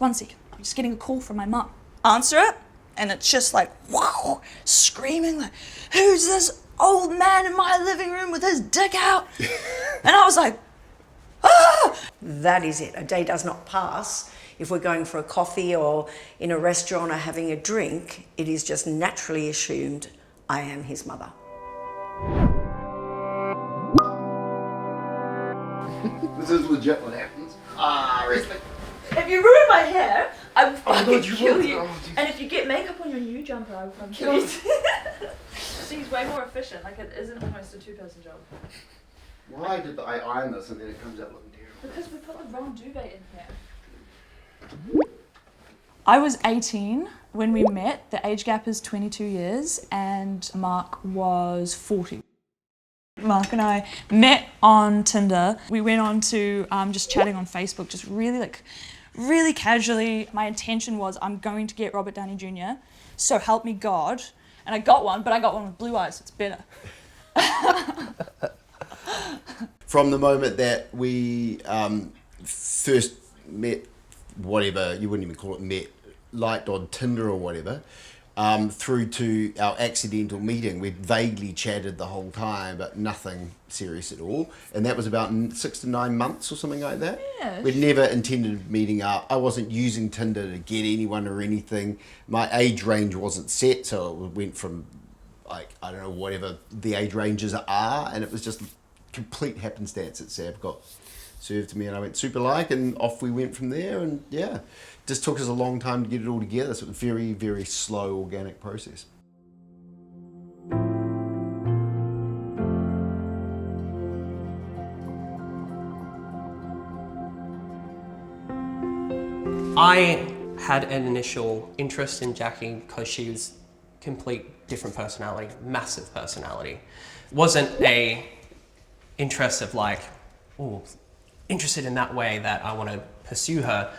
1 second, I'm just getting a call from my mum. Answer it, and it's just like, wow, screaming like, who's this old man in my living room with his dick out? And I was like, ah! That is it. A day does not pass. If we're going for a coffee or in a restaurant or having a drink, it is just naturally assumed I am his mother. This is legit what happens. Wrestling. If you ruin my hair, I will fucking you kill would. you. Oh, And if you get makeup on your new jumper, I will fucking kill you. See, he's way more efficient. Like, it isn't almost a two-person job. Why did I iron this and then it comes out looking terrible? Because we put the wrong duvet in here. I was 18 when we met. The age gap is 22 years, and Mark was 40. Mark and I met on Tinder. We went on to just chatting on Facebook, just really casually. My intention was, I'm going to get Robert Downey Jr., so help me God. And I got one, but I got one with blue eyes, so it's better. From the moment that we first met, whatever, you wouldn't even call it met, liked on Tinder or whatever, through to our accidental meeting, we vaguely chatted the whole time, but nothing serious at all. And that was about 6 to 9 months or something like that. Yeah. We'd never intended meeting up. I wasn't using Tinder to get anyone or anything. My age range wasn't set, so it went from, like, I don't know, whatever the age ranges are, and it was just complete happenstance that Sab got served to me, and I went super like, and off we went from there. And yeah, just took us a long time to get it all together, so it was a very, very slow organic process. I had an initial interest in Jackie because she was complete different personality, massive personality. Wasn't a interest of like, oh, interested in that way that I want to pursue her.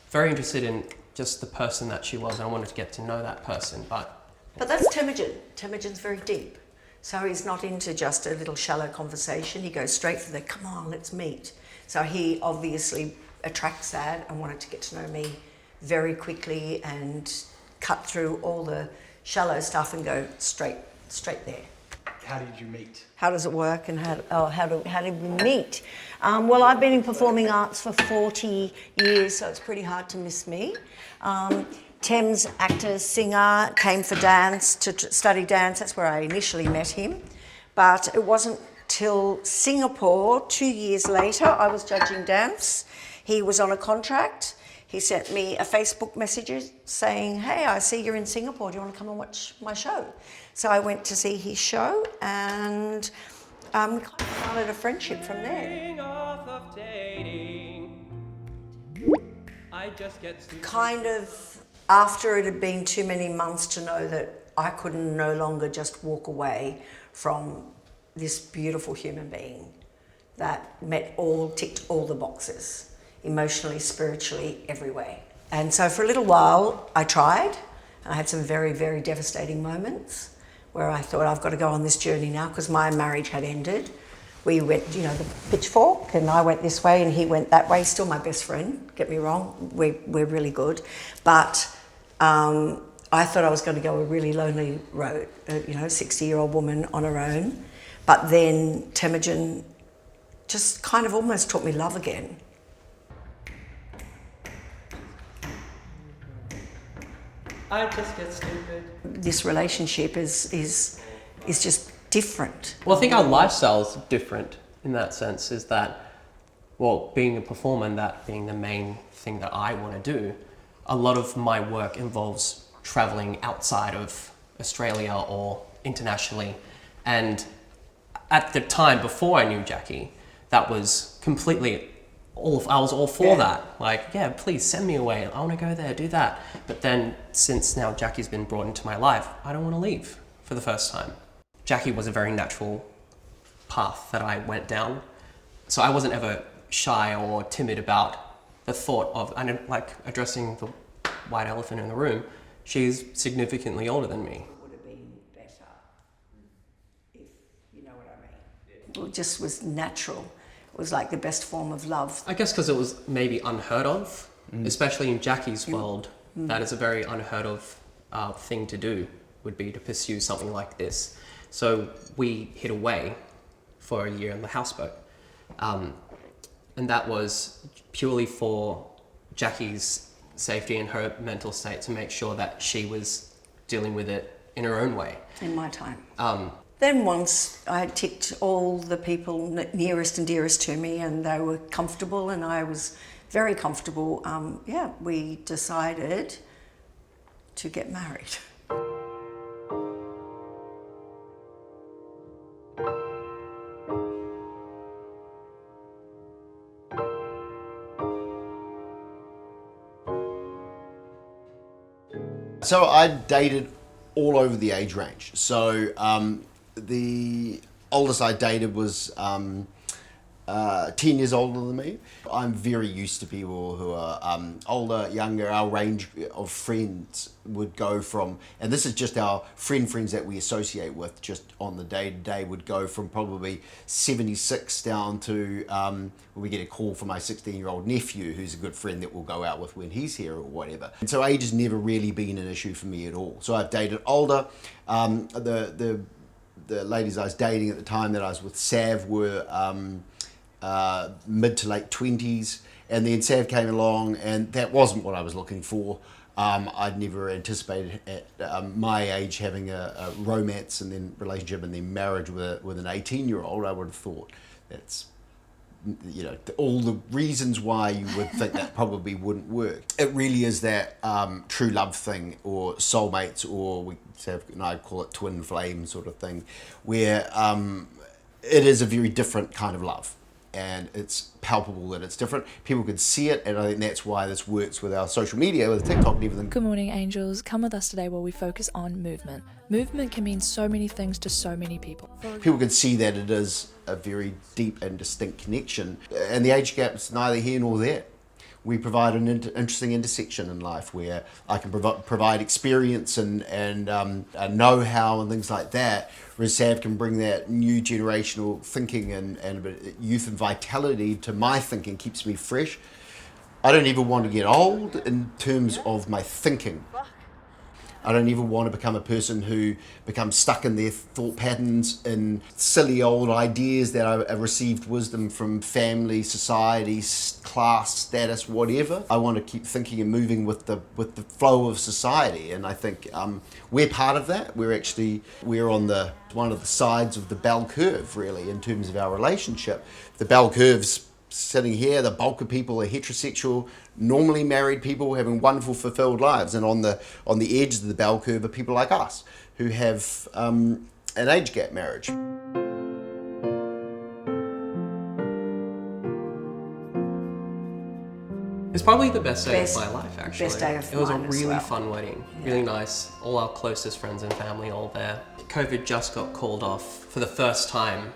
Very interested in just the person that she was. I wanted to get to know that person, but that's Temujin. Temujin's very deep. So he's not into just a little shallow conversation. He goes straight for the, come on, let's meet. So he obviously attracts that and wanted to get to know me very quickly and cut through all the shallow stuff and go straight there. How did you meet? How does it work, and how did we meet? Well, I've been in performing arts for 40 years, so it's pretty hard to miss me. Tem's actor, singer, came for dance, to study dance. That's where I initially met him. But it wasn't till Singapore, 2 years later, I was judging dance. He was on a contract. He sent me a Facebook message saying, hey, I see you're in Singapore. Do you want to come and watch my show? So I went to see his show, and we kind of started a friendship from there. Kind of after it had been too many months to know that I could no longer just walk away from this beautiful human being that ticked all the boxes, emotionally, spiritually, every way. And so for a little while I tried, and I had some very, very devastating moments where I thought, I've got to go on this journey now, because my marriage had ended. We went, the pitchfork, and I went this way and he went that way. Still my best friend, get me wrong, we're really good. But I thought I was going to go a really lonely road, 60-year-old woman on her own. But then Temujin just kind of almost taught me love again. I just get stupid. This relationship is just different. Well, I think our lifestyle's different in that sense, is that, well, being a performer and that being the main thing that I want to do, a lot of my work involves traveling outside of Australia or internationally. And at the time before I knew Jackie, that was completely I was all for that. Like, yeah, please send me away. I want to go there, do that. But then since now Jackie's been brought into my life, I don't want to leave for the first time. Jackie was a very natural path that I went down. So I wasn't ever shy or timid about the thought of addressing the white elephant in the room. She's significantly older than me. Would have been better, if you know what I mean. It just was natural. It was like the best form of love. I guess because it was maybe unheard of especially in Jackie's world, that is a very unheard of thing to do, would be to pursue something like this. So we hid away for a year on the houseboat. And that was purely for Jackie's safety and her mental state, to make sure that she was dealing with it in her own way. In my time. Then once I had ticked all the people nearest and dearest to me, and they were comfortable and I was very comfortable, we decided to get married. So I dated all over the age range. So the oldest I dated was 10 years older than me. I'm very used to people who are older, younger. Our range of friends would go from, and this is just our friends that we associate with just on the day-to-day, would go from probably 76 down to when we get a call from my 16-year-old nephew, who's a good friend that we'll go out with when he's here or whatever. And so age has never really been an issue for me at all. So I've dated older. The ladies I was dating at the time that I was with, Sav, were mid to late 20s, and then Sav came along, and that wasn't what I was looking for. I'd never anticipated at my age having a romance and then relationship and then marriage with an 18-year-old. I would have thought that's, you know, all the reasons why you would think that probably wouldn't work. It really is that true love thing, or soulmates, or Sav and I call it twin flame sort of thing, where it is a very different kind of love. And it's palpable that it's different. People can see it, and I think that's why this works with our social media, with TikTok and everything. Good morning, angels. Come with us today while we focus on movement. Movement can mean so many things to so many people. People can see that it is a very deep and distinct connection, and the age gap is neither here nor there. We provide an interesting intersection in life where I can provide experience and know-how and things like that, whereas Sav can bring that new generational thinking and a bit of youth and vitality to my thinking, keeps me fresh. I don't ever want to get old in terms of my thinking. I don't ever want to become a person who becomes stuck in their thought patterns and silly old ideas that I received wisdom from family, society, class, status, whatever. I want to keep thinking and moving with the flow of society, and I think we're part of that. We're on one of the sides of the bell curve, really, in terms of our relationship. The bell curve's sitting here. The bulk of people are heterosexual, normally married people having wonderful, fulfilled lives, and on the edge of the bell curve are people like us who have an age gap marriage. It's probably the best day of my life, actually. Best day of It was a mine as really well. fun wedding, really nice. All our closest friends and family all there. COVID just got called off for the first time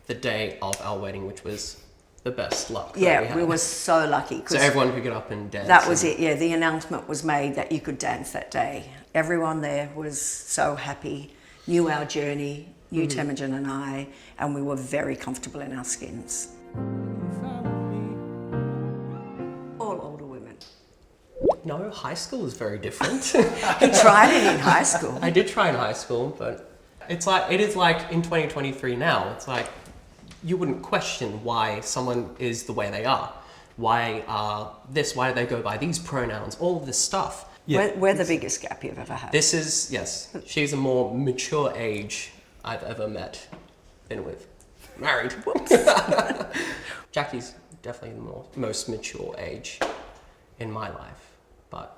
the day of our wedding, which was the best luck. Yeah, we were so lucky. So everyone could get up and dance. That was it, yeah. The announcement was made that you could dance that day. Everyone there was so happy, knew our journey, knew Temujin and I, and we were very comfortable in our skins. All older women. No, high school is very different. You tried it in high school. I did try in high school, but it is like in 2023 now. It's like you wouldn't question why someone is the way they are. Why do they go by these pronouns? All of this stuff. Yeah. We're the biggest gap you've ever had. This is, yes, she's a more mature age I've ever been with. Married. Jackie's definitely the most mature age in my life, but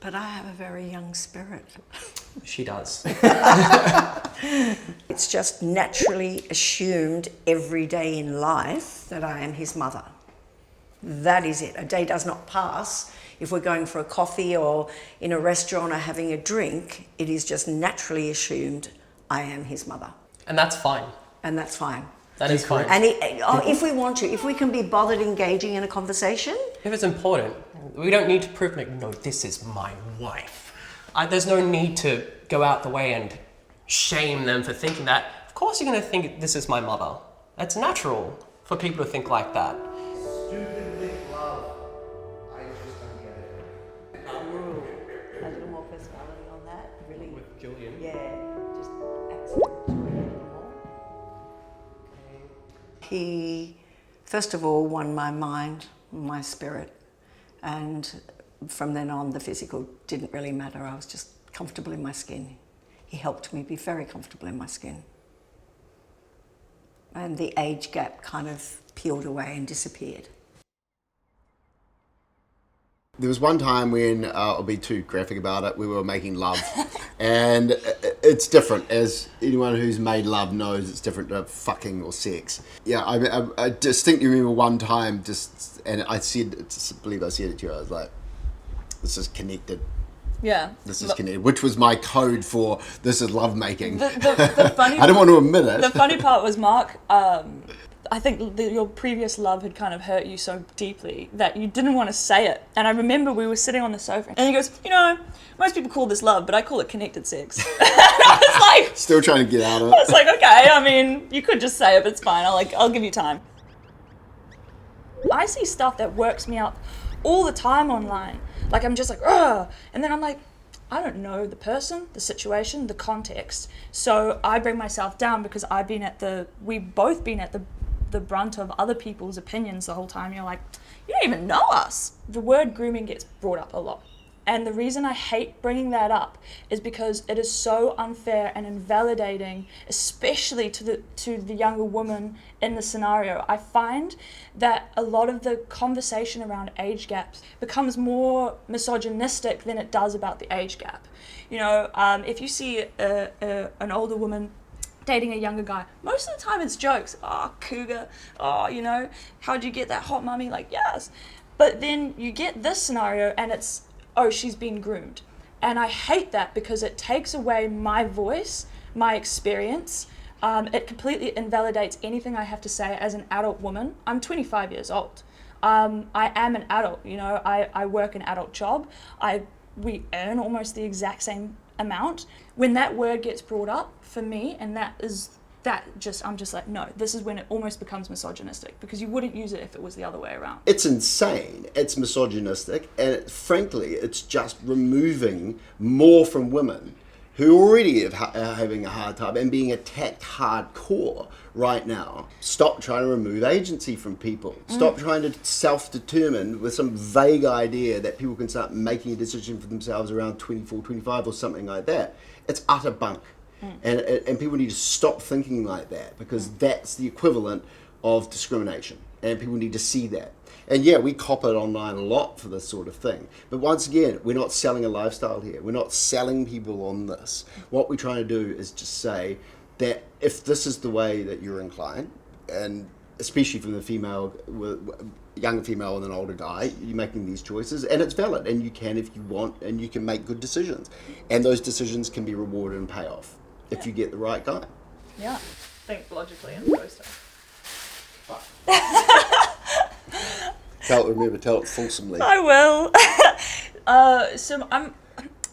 I have a very young spirit. she does. It's just naturally assumed every day in life that I am his mother. That is it. A day does not pass. If we're going for a coffee or in a restaurant or having a drink, it is just naturally assumed I am his mother. And that's fine. And that's fine. That is fine. And if we want to, if we can be bothered engaging in a conversation. If it's important, we don't need to prove, like, no, this is my wife. There's no need to go out the way and shame them for thinking that. Of course you're going to think this is my mother. It's natural for people to think like that. Stupid love. spelling on that. Really. With Julian. Yeah, just accent to it a little more. He, first of all, won my mind, my spirit, and from then on, the physical didn't really matter. I was just comfortable in my skin. He helped me be very comfortable in my skin. And the age gap kind of peeled away and disappeared. There was one time when, I'll be too graphic about it, we were making love. And it's different. As anyone who's made love knows, it's different to fucking or sex. Yeah, I distinctly remember one time, and I believe I said it to you, I was like, this is connected. Yeah. This is connected, which was my code for this is love making. The funny I don't want to admit it. The funny part was, Mark, I think your previous love had kind of hurt you so deeply that you didn't want to say it. And I remember we were sitting on the sofa and he goes, most people call this love, but I call it connected sex. And I was like... Still trying to get out of it. I was like, okay, I mean, you could just say it, but it's fine. I'll give you time. I see stuff that works me up all the time online. Like, I'm just like, ugh. And then I'm like, I don't know the person, the situation, the context. So I bring myself down because we've both been at the brunt of other people's opinions the whole time. You're like, you don't even know us. The word grooming gets brought up a lot. And the reason I hate bringing that up is because it is so unfair and invalidating, especially to the younger woman in the scenario. I find that a lot of the conversation around age gaps becomes more misogynistic than it does about the age gap. If you see an older woman dating a younger guy, most of the time it's jokes. Oh, cougar. Oh, how'd you get that hot mummy? Like, yes. But then you get this scenario and it's, oh, she's been groomed. And I hate that because it takes away my voice, my experience. It completely invalidates anything I have to say as an adult woman. I'm 25 years old. I am an adult, I work an adult job. We earn almost the exact same amount. When that word gets brought up for me, and I'm just like, no, this is when it almost becomes misogynistic because you wouldn't use it if it was the other way around. It's insane. It's misogynistic, and frankly, it's just removing more from women who already are having a hard time and being attacked hardcore right now. Stop trying to remove agency from people. Stop trying to self-determine with some vague idea that people can start making a decision for themselves around 24, 25 or something like that. It's utter bunk. And people need to stop thinking like that because that's the equivalent of discrimination, and people need to see that. And yeah, we cop it online a lot for this sort of thing. But once again, we're not selling a lifestyle here. We're not selling people on this. What we're trying to do is just say that if this is the way that you're inclined, and especially from the female, younger female and an older guy, you're making these choices, and it's valid, and you can if you want, and you can make good decisions. And those decisions can be rewarded and pay off if you get the right guy. Yeah, think logically and supposed to. Remember, tell it fulsomely. I will. So I'm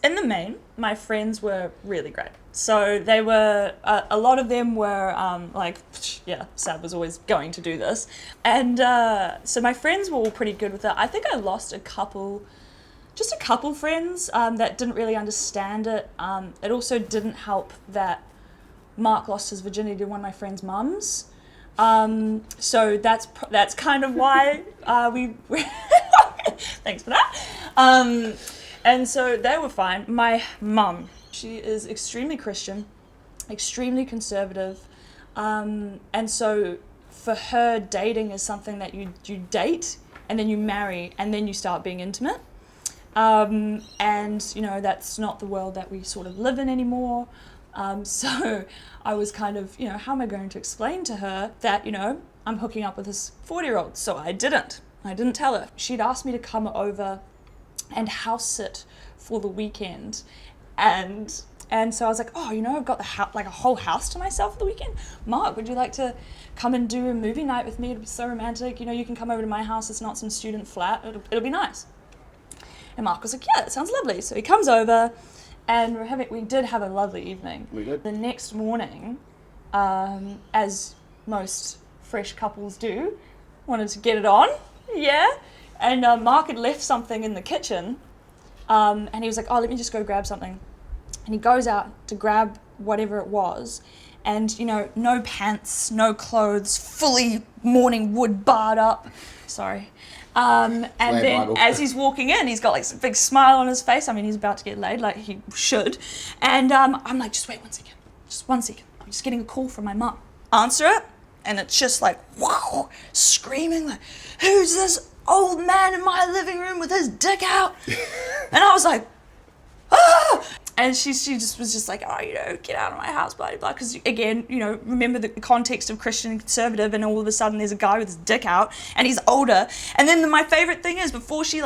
in the main. My friends were really great. So they were. A lot of them were Sab was always going to do this, and so my friends were all pretty good with it. I think I lost a couple friends that didn't really understand it. It also didn't help that Mark lost his virginity to one of my friend's mums. So that's kind of why we thanks for that. And so they were fine. My mum, she is extremely Christian, extremely conservative, and so for her, dating is something that you date and then you marry and then you start being intimate. And that's not the world that we sort of live in anymore. So I was kind of, how am I going to explain to her that, I'm hooking up with this 40-year-old? So I didn't tell her. She'd asked me to come over and house sit for the weekend. And so I was like, I've got a whole house to myself for the weekend. Mark, would you like to come and do a movie night with me? It'd be so romantic. You can come over to my house. It's not some student flat. It'll be nice. And Mark was like, yeah, that sounds lovely. So he comes over and we did have a lovely evening. We did. The next morning, as most fresh couples do, wanted to get it on. Yeah. And Mark had left something in the kitchen And he was like, oh, let me just go grab something. And he goes out to grab whatever it was. And, you know, no pants, no clothes, fully morning wood barred up. Sorry. And then LADbible. as he's walking in, he's got like a big smile on his face. I mean, he's about to get laid, like he should. And I'm like, just wait 1 second. Just 1 second. I'm just getting a call from my mum. Answer it. And it's just like, wow, screaming like, who's this old man in my living room with his dick out? And I was like, ah! And she just was just like, oh, you know, get out of my house, blah, blah, blah. Because, again, you know, remember the context of Christian and conservative, and all of a sudden there's a guy with his dick out, and he's older. And then my favourite thing is, before she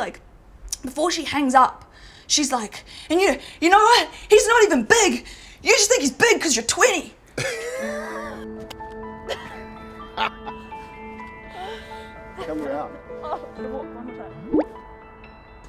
hangs up, she's like, and you know what? He's not even big. You just think he's big because you're 20. Come around.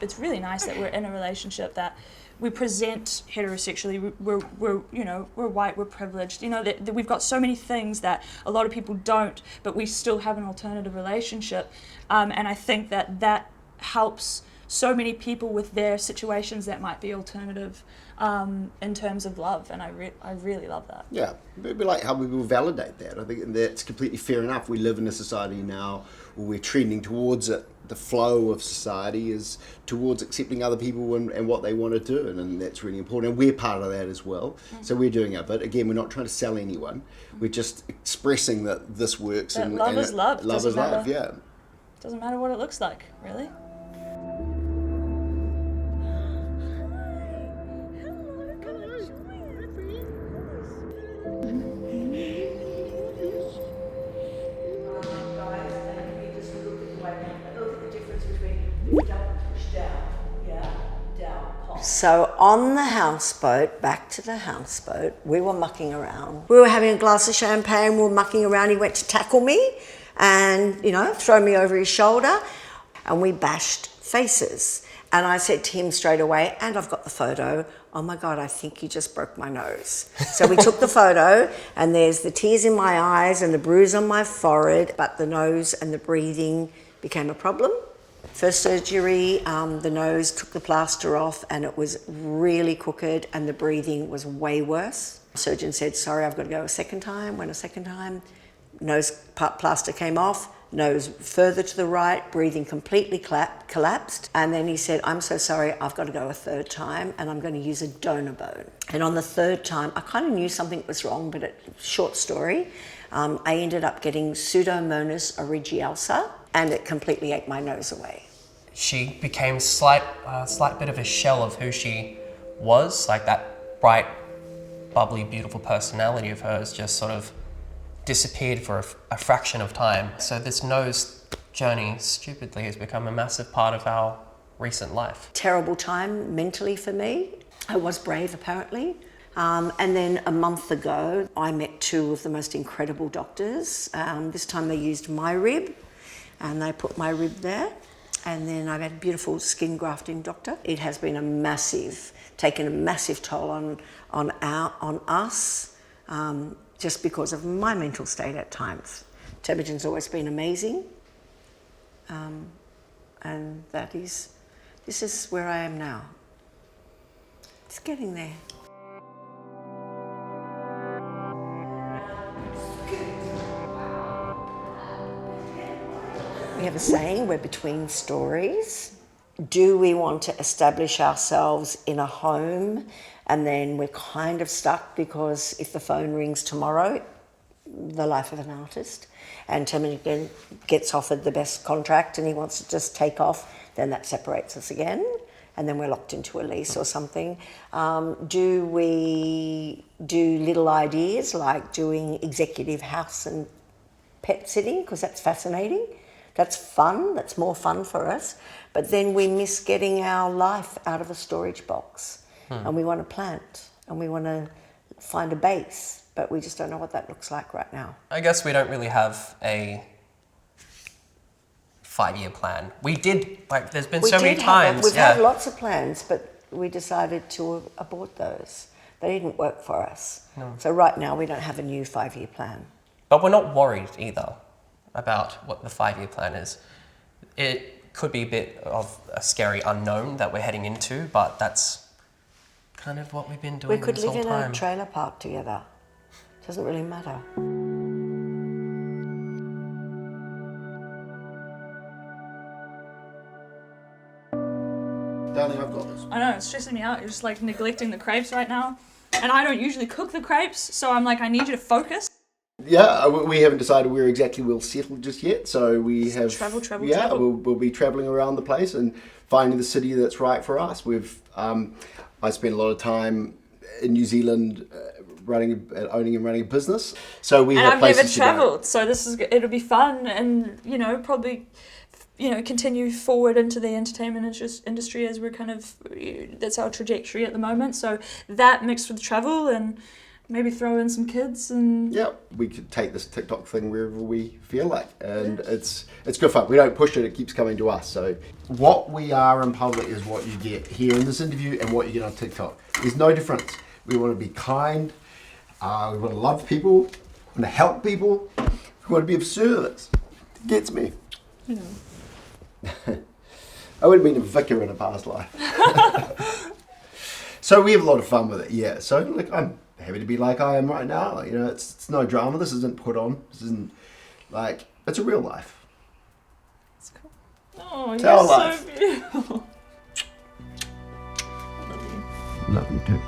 It's really nice that we're in a relationship that we present heterosexually. We're white, we're privileged. You know, that we've got so many things that a lot of people don't, but we still have an alternative relationship. And I think that helps so many people with their situations that might be alternative in terms of love. And I really love that. Yeah, we like how we will validate that. I think that's completely fair enough. We live in a society now where we're trending towards it. The flow of society is towards accepting other people and what they want to do, and that's really important. And we're part of that as well. So we're doing our bit. Again, we're not trying to sell anyone. We're just expressing that this works. That love is love. Love is love, yeah. Doesn't matter what it looks like, really. So on the houseboat, back to the houseboat, we were mucking around. We were having a glass of champagne, we were mucking around. He went to tackle me and, you know, throw me over his shoulder, and we bashed faces. And I said to him straight away, and I've got the photo, oh my God, I think you just broke my nose. So we took the photo, and there's the tears in my eyes and the bruise on my forehead, but the nose and the breathing became a problem. First surgery, the nose took the plaster off, and it was really crooked, and the breathing was way worse. The surgeon said, sorry, I've got to go a second time. Went a second time, nose plaster came off, nose further to the right, breathing completely collapsed. And then he said, I'm so sorry, I've got to go a third time, and I'm going to use a donor bone. And on the third time, I kind of knew something was wrong, but short story, I ended up getting Pseudomonas aeruginosa, and it completely ate my nose away. She became slight bit of a shell of who she was, like that bright, bubbly, beautiful personality of hers just sort of disappeared for a fraction of time. So this nose journey, stupidly, has become a massive part of our recent life. Terrible time mentally for me. I was brave, apparently. And then a month ago, I met two of the most incredible doctors. This time they used my rib, and they put my rib there. And then I've had a beautiful skin grafting doctor. It has been taken a massive toll on us, just because of my mental state at times. Temujin's always been amazing. And this is where I am now. It's getting there. We have a saying, we're between stories. Do we want to establish ourselves in a home, and then we're kind of stuck because if the phone rings tomorrow, the life of an artist, and Temujin gets offered the best contract and he wants to just take off, then that separates us again, and then we're locked into a lease or something. Do we do little ideas like doing executive house and pet sitting, because that's fascinating? That's fun, that's more fun for us. But then we miss getting our life out of a storage box. And we want to plant, and we want to find a base, but we just don't know what that looks like right now. I guess we don't really have a 5-year plan. We did, there's been so many times. We've had lots of plans, but we decided to abort those. They didn't work for us. No. So right now we don't have a new 5-year plan. But we're not worried either about what the 5-year plan is. could be a bit of a scary unknown that we're heading into, but that's kind of what we've been doing We could this live whole in time. a trailer park together. Doesn't really matter. Darling, I've got this. I know, it's stressing me out. You're just like neglecting the crepes right now. And I don't usually cook the crepes, so I'm like, I need you to focus. Yeah, we haven't decided where exactly we'll settle just yet. So we have Travel. Yeah, we'll be traveling around the place and finding the city that's right for us. I spent a lot of time in New Zealand owning and running a business. So we And have I've never places to go. travelled, so it'll be fun, and probably continue forward into the entertainment industry as we're that's our trajectory at the moment. So that mixed with travel and maybe throw in some kids and Yeah, we could take this TikTok thing wherever we feel like, and it's good fun. We don't push it; it keeps coming to us. So what we are in public is what you get here in this interview, and what you get on TikTok. There's no difference. We want to be kind. We want to love people. We want to help people. We want to be of service. It gets me. I would have been a vicar in a past life. So we have a lot of fun with it, yeah. So I'm happy to be like I am right now. It's no drama. This isn't put on. This isn't it's a real life. it's cool. Oh, Tell you're life. so beautiful. I love you. Love you too.